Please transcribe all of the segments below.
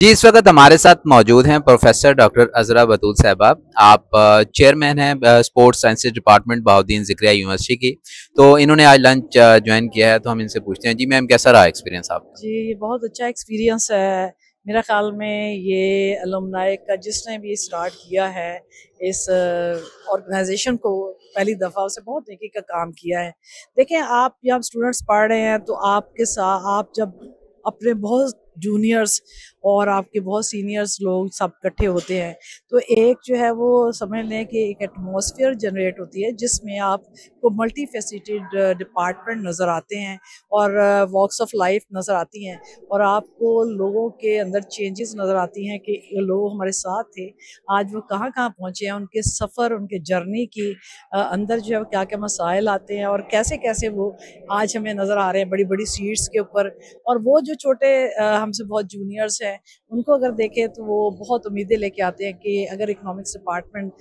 जी, इस वक़्त हमारे साथ मौजूद हैं प्रोफ़ेसर डॉक्टर अज़रा बतूल साहिबा। आप चेयरमैन हैं sports sciences department Bahauddin Zakaria university की। तो इन्होंने आज लंच जॉइन किया है, तो हम इनसे पूछते हैं। जी मैम, कैसा रहा एक्सपीरियंस आपका? जी, बहुत अच्छा एक्सपीरियंस है। मेरा ख़्याल में ये अलुमनाई का जिसने भी स्टार्ट किया है इस ऑर्गेनाइजेशन को पहली दफ़ा उसे बहुत नेकी का काम किया है। देखें, आप जब स्टूडेंट्स पढ़ रहे हैं तो आपके साथ आप जब अपने बहुत जूनियर्स और आपके बहुत सीनियर्स लोग सब इकट्ठे होते हैं तो एक जो है वो समझ लें कि एक एटमॉस्फेयर जनरेट होती है जिसमें आपको मल्टी फेसिटेड डिपार्टमेंट नज़र आते हैं और वॉक्स ऑफ लाइफ नज़र आती हैं और आपको लोगों के अंदर चेंजेस नज़र आती हैं कि ये लोग हमारे साथ थे, आज वो कहाँ कहाँ पहुँचे हैं, उनके सफ़र, उनके जर्नी की अंदर जो है क्या क्या मसाइल आते हैं और कैसे कैसे वो आज हमें नज़र आ रहे हैं बड़ी बड़ी सीट्स के ऊपर। और वो जो छोटे हमसे बहुत जूनियर्स हैं उनको अगर देखें तो वो बहुत उम्मीदें लेके आते हैं कि अगर इकोनॉमिक्स डिपार्टमेंट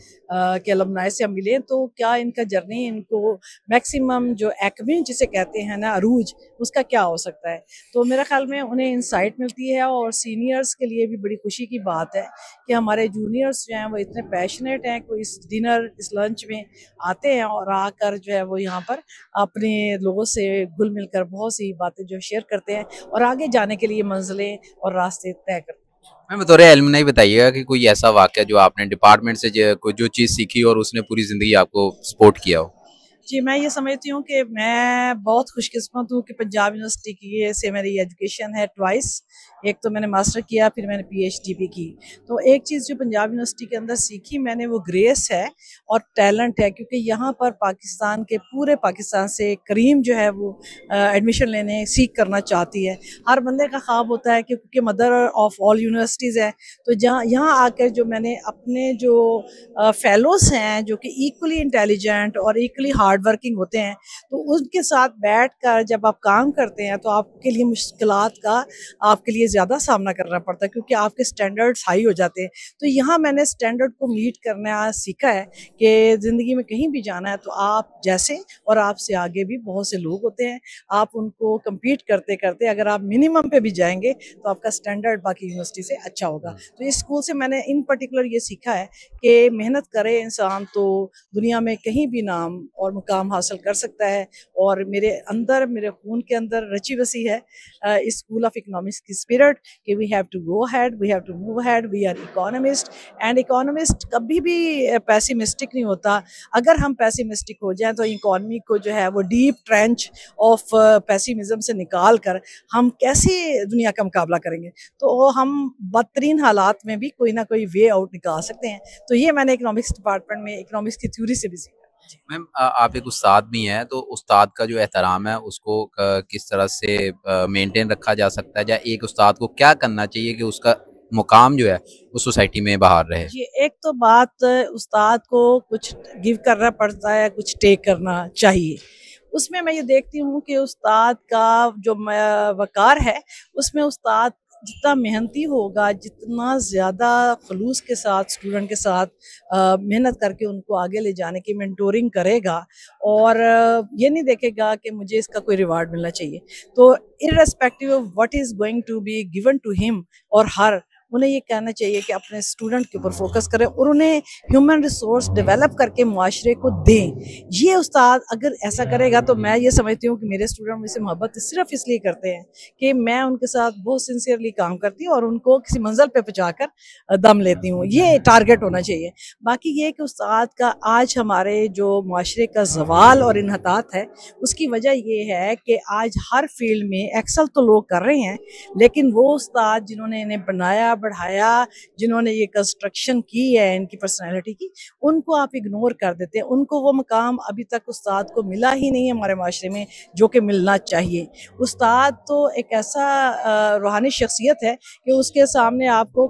के अलमनाई से हम मिलें तो क्या इनका जर्नी इनको मैक्सिमम जो एक्मे जिसे कहते हैं ना अरूज उसका क्या हो सकता है। तो मेरा ख्याल में उन्हें इंसाइट मिलती है और सीनियर्स के लिए भी बड़ी खुशी की बात है कि हमारे जूनियर्स जो हैं वो इतने पैशनेट हैं, कोई इस डिनर इस लंच में आते हैं और आकर जो है वो यहाँ पर अपने लोगों से घुल मिलकर बहुत सी बातें जो शेयर करते हैं और आगे जाने के लिए मंजिलें और रास्ते तय करते हैं। मैम, बतौर एलुमनाई बताइएगा कि कोई ऐसा वाक़या जो आपने डिपार्टमेंट से जो चीज़ सीखी और उसने पूरी ज़िंदगी आपको सपोर्ट किया हो? जी, मैं ये समझती हूँ कि मैं बहुत खुशकिस्मत हूँ कि पंजाब यूनिवर्सिटी की से मेरी एजुकेशन है ट्वाइस। एक तो मैंने मास्टर किया, फिर मैंने पीएचडी भी की। तो एक चीज़ जो पंजाब यूनिवर्सिटी के अंदर सीखी मैंने वो ग्रेस है और टैलेंट है, क्योंकि यहाँ पर पाकिस्तान के पूरे पाकिस्तान से करीम जो है वो एडमिशन लेने सीख करना चाहती है। हर बंदे का ख्वाब होता है कि क्योंकि मदर ऑफ ऑल यूनिवर्सिटीज़ है, तो जहाँ यहाँ आकर जो मैंने अपने जो फेलोज़ हैं जो कि इक्वली इंटेलिजेंट और इक्वली हार्ड वर्किंग होते हैं, तो उनके साथ बैठकर जब आप काम करते हैं तो आपके लिए मुश्किलात का आपके लिए ज़्यादा सामना करना पड़ता है क्योंकि आपके स्टैंडर्ड्स हाई हो जाते हैं। तो यहाँ मैंने स्टैंडर्ड को मीट करना सीखा है कि ज़िंदगी में कहीं भी जाना है तो आप जैसे और आपसे आगे भी बहुत से लोग होते हैं, आप उनको कम्पीट करते करते अगर आप मिनिमम पे भी जाएंगे तो आपका स्टैंडर्ड बाकी यूनिवर्सिटी से अच्छा होगा। तो इस स्कूल से मैंने इन पर्टिकुलर ये सीखा है कि मेहनत करे इंसान तो दुनिया में कहीं भी नाम और मुकाम हासिल कर सकता है। और मेरे अंदर, मेरे खून के अंदर रची बसी है इस स्कूल ऑफ इकोनॉमिक्स की स्पिरिट कि we have to go ahead, we have to move ahead, we are economist. And economist कभी भी पैसिमिस्टिक नहीं होता। अगर हम पैसिमिस्टिक हो जाएं तो इकोनॉमी को जो है वो डीप ट्रेंच ऑफ पैसिमिज्म से निकाल कर हम कैसे दुनिया का मुकाबला करेंगे। तो हम बदतरीन हालात में भी कोई ना कोई वे आउट निकाल सकते हैं। तो ये मैंने इकोनॉमिक्स डिपार्टमेंट में इकोनॉमिक्स की थ्योरी से भी सीखा। जी। मैम, आप एक उस्ताद भी हैं, तो उस्ताद का जो एहतराम है उसको किस तरह से मेंटेन रखा जा सकता है, या एक उस्ताद को क्या करना चाहिए कि उसका मुकाम जो है वो सोसाइटी में बहाल रहे? जी, एक तो बात उस्ताद को कुछ गिव करना पड़ता है, कुछ टेक करना चाहिए। उसमें मैं ये देखती हूँ कि उस्ताद का जो वक़ार है, उसमें उस्ताद जितना मेहनती होगा, जितना ज़्यादा ख़ुलूस के साथ स्टूडेंट के साथ मेहनत करके उनको आगे ले जाने की मेंटोरिंग करेगा और ये नहीं देखेगा कि मुझे इसका कोई रिवार्ड मिलना चाहिए। तो irrespective of what is going to be given to him और हर, उन्हें ये कहना चाहिए कि अपने स्टूडेंट के ऊपर फोकस करें और उन्हें ह्यूमन रिसोर्स डेवलप करके मुआशरे को दें। ये उस्ताद अगर ऐसा करेगा तो मैं ये समझती हूँ कि मेरे स्टूडेंट मुझसे मोहब्बत सिर्फ इसलिए करते हैं कि मैं उनके साथ बहुत सिंसियरली काम करती हूँ और उनको किसी मंजिल पे पहुँचाकर दम लेती हूँ। ये टारगेट होना चाहिए। बाकी ये कि उस्ताद का आज हमारे जो मुआशरे का ज़वाल और इन्हतात है, उसकी वजह ये है कि आज हर फील्ड में एक्सल तो लोग कर रहे हैं, लेकिन वो उस्ताद जिन्होंने इन्हें बनाया बढ़ाया, जिन्होंने ये कंस्ट्रक्शन की है इनकी पर्सनैलिटी की, उनको आप इग्नोर कर देते हैं। उनको वो मकाम अभी तक उस्ताद को मिला ही नहीं है हमारे माशरे में जो कि मिलना चाहिए। उस्ताद तो एक ऐसा रूहानी शख्सियत है कि उसके सामने आपको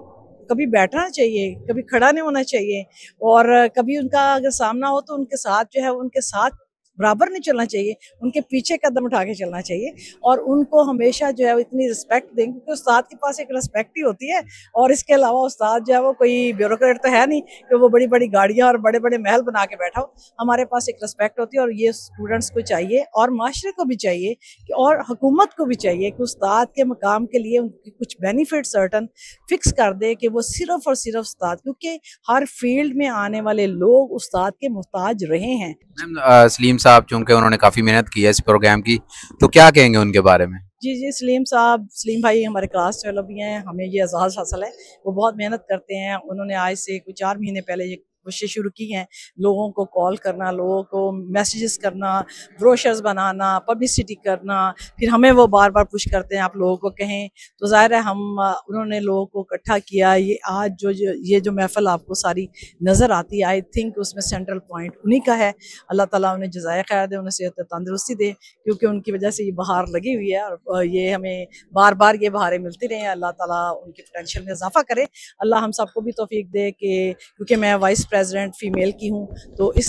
कभी बैठना चाहिए, कभी खड़ा नहीं होना चाहिए और कभी उनका अगर सामना हो तो उनके साथ जो है उनके साथ बराबर नहीं चलना चाहिए, उनके पीछे कदम उठा के चलना चाहिए और उनको हमेशा जो है इतनी रिस्पेक्ट देंगे, क्योंकि उस्ताद के पास एक रिस्पेक्ट ही होती है। और इसके अलावा उस्ताद जो है वो कोई ब्यूरोक्रेट तो है नहीं कि वो बड़ी बड़ी गाड़ियाँ और बड़े बड़े महल बना के बैठा हो। हमारे पास एक रिस्पेक्ट होती है और ये स्टूडेंट्स को चाहिए और माशरे को भी चाहिए कि और हुकूमत को भी चाहिए कि उस्ताद के मकाम के लिए उनकी कुछ बेनिफिट सर्टन फिक्स कर दे कि वो सिर्फ और सिर्फ उस्ताद, क्योंकि हर फील्ड में आने वाले लोग उस्ताद के मोहताज रहे हैं। मैम सलीम साहब चूंकि उन्होंने काफ़ी मेहनत की है इस प्रोग्राम की, तो क्या कहेंगे उनके बारे में? जी जी, सलीम भाई हमारे क्लास फेलो भी हैं, हमें ये एजाज़ हासिल है। वो बहुत मेहनत करते हैं। उन्होंने आज से कुछ 4 महीने पहले ये कोशिश शुरू की हैं, लोगों को कॉल करना, लोगों को मैसेजेस करना, ब्रोशर्स बनाना, पब्लिसिटी करना, फिर हमें वो बार बार पुश करते हैं आप लोगों को कहें। तो ज़ाहिर है उन्होंने लोगों को इकट्ठा किया। ये आज ये जो महफ़िल आपको सारी नज़र आती है, आई थिंक उसमें सेंट्रल पॉइंट उन्हीं का है। अल्लाह ताला उन्हें जज़ाए खैर दे, उन्हें सेहत तंदुरुस्ती दे, क्योंकि उनकी वजह से ये बहार लगी हुई है और ये हमें बार बार ये बहारें मिलती रही। अल्लाह ताला उनके पोटेंशियल में इजाफा करे। अल्लाह हम सबको भी तौफीक दे कि क्योंकि मैं वाइस प्रेसिडेंट फीमेल की हूँ, तो इस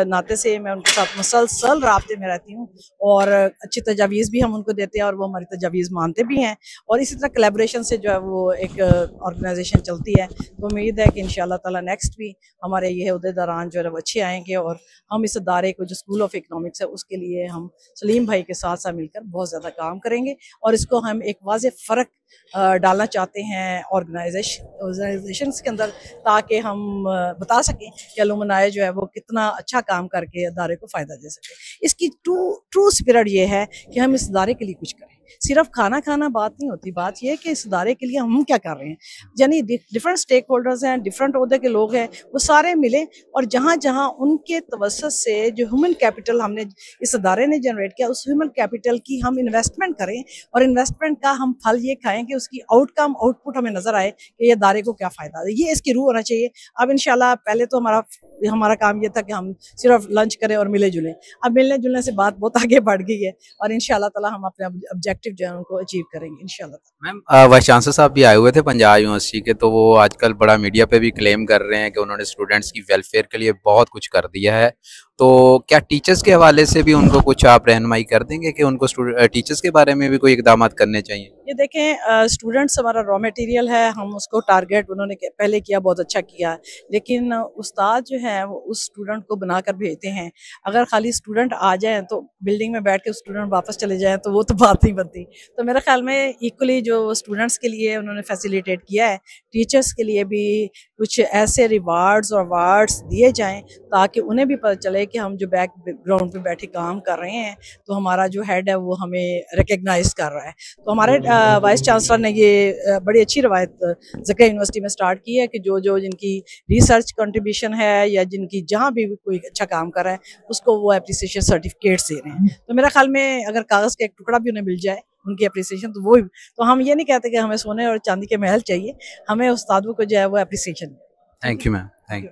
नाते से मैं उनके साथ मुसलसल राब्ते में रहती हूँ और अच्छी तजावीज़ भी हम उनको देते हैं और वो हमारी तजावीज़ मानते भी हैं। और इसी तरह कोलैबोरेशन से जो है वो एक ऑर्गेनाइजेशन चलती है। तो उम्मीद है कि इंशाल्लाह ताला नेक्स्ट भी हमारे ये अहदेदारान जो है वो अच्छे आएंगे और हम इस अदारे को जो स्कूल ऑफ इकनॉमिक्स है उसके लिए हम सलीम भाई के साथ साथ मिलकर बहुत ज़्यादा काम करेंगे और इसको हम एक वाज़ेह फ़र्क डालना चाहते हैं ऑर्गेनाइजेशंस के अंदर, ताकि हम बता सकें कि अलुमनाय जो है वो कितना अच्छा काम करके अदारे को फ़ायदा दे सके। इसकी ट्रू स्पिरिट ये है कि हम इस अदारे के लिए कुछ करें। सिर्फ खाना खाना बात नहीं होती, बात यह है कि इस अदारे के लिए हम क्या कर रहे हैं। यानी डिफरेंट स्टेक होल्डर्स हैं, डिफरेंट ओहदे के लोग हैं, वो सारे मिले और जहाँ जहाँ उनके तवज्जुह से जो ह्यूमन कैपिटल हमने इस अदारे ने जनरेट किया, उस ह्यूमन कैपिटल की हम इन्वेस्टमेंट करें और इन्वेस्टमेंट का हम फल ये खाएं कि उसकी आउटपुट हमें नजर आए कि ये अदारे को क्या फ़ायदा है। ये इसकी रूह होना चाहिए। अब इंशाल्लाह पहले तो हमारा काम ये था कि हम सिर्फ लंच करें और मिले जुलें। अब मिलने जुलने से बात बहुत आगे बढ़ गई है और इंशाल्लाह ताला हम अपने ऑब्जेक्टिव जो है उनको अचीव करेंगे इंशाल्लाह। मैम वाइस चांसलर साहब भी आए हुए थे पंजाब यूनिवर्सिटी के, तो वो आजकल बड़ा मीडिया पे भी क्लेम कर रहे हैं कि उन्होंने स्टूडेंट्स की वेलफेयर के लिए बहुत कुछ कर दिया है। तो क्या टीचर्स के हवाले से भी उनको कुछ आप रहनुमाई कर देंगे कि उनको टीचर्स के बारे में भी कोई इकदाम करने चाहिए? ये देखें, स्टूडेंट्स हमारा रॉ मटेरियल है, हम उसको टारगेट उन्होंने पहले किया, बहुत अच्छा किया, लेकिन उस्ताद जो है वो उस स्टूडेंट को बनाकर भेजते हैं। अगर खाली स्टूडेंट आ जाए तो बिल्डिंग में बैठ के स्टूडेंट वापस चले जाएं तो वो तो बात नहीं बनती। तो मेरे ख्याल में इक्वली जो स्टूडेंट्स के लिए उन्होंने फैसिलिटेट किया है, टीचर्स के लिए भी कुछ ऐसे रिवार्ड्स और अवार्ड्स दिए जाएं ताकि उन्हें भी पता चले कि हम जो बैकग्राउंड पे बैठे काम कर रहे हैं तो हमारा जो हेड है वो हमें रिकग्नाइज कर रहा है। तो हमारे वाइस चांसलर ने ये बड़ी अच्छी रवायत ज़किया यूनिवर्सिटी में स्टार्ट की है कि जो जिनकी रिसर्च कंट्रीब्यूशन है या जिनकी जहाँ भी कोई अच्छा काम कर रहा है उसको वो एप्रिसिएशन सर्टिफिकेट्स दे रहे हैं। तो मेरा ख्याल में अगर कागज़ का एक टुकड़ा भी उन्हें मिल जाए उनकी अप्रिसिएशन, तो वो तो हम ये नहीं कहते कि हमें सोने और चांदी के महल चाहिए, हमें उस्तादों को जो है वो appreciation. Thank you ma'am, thank you.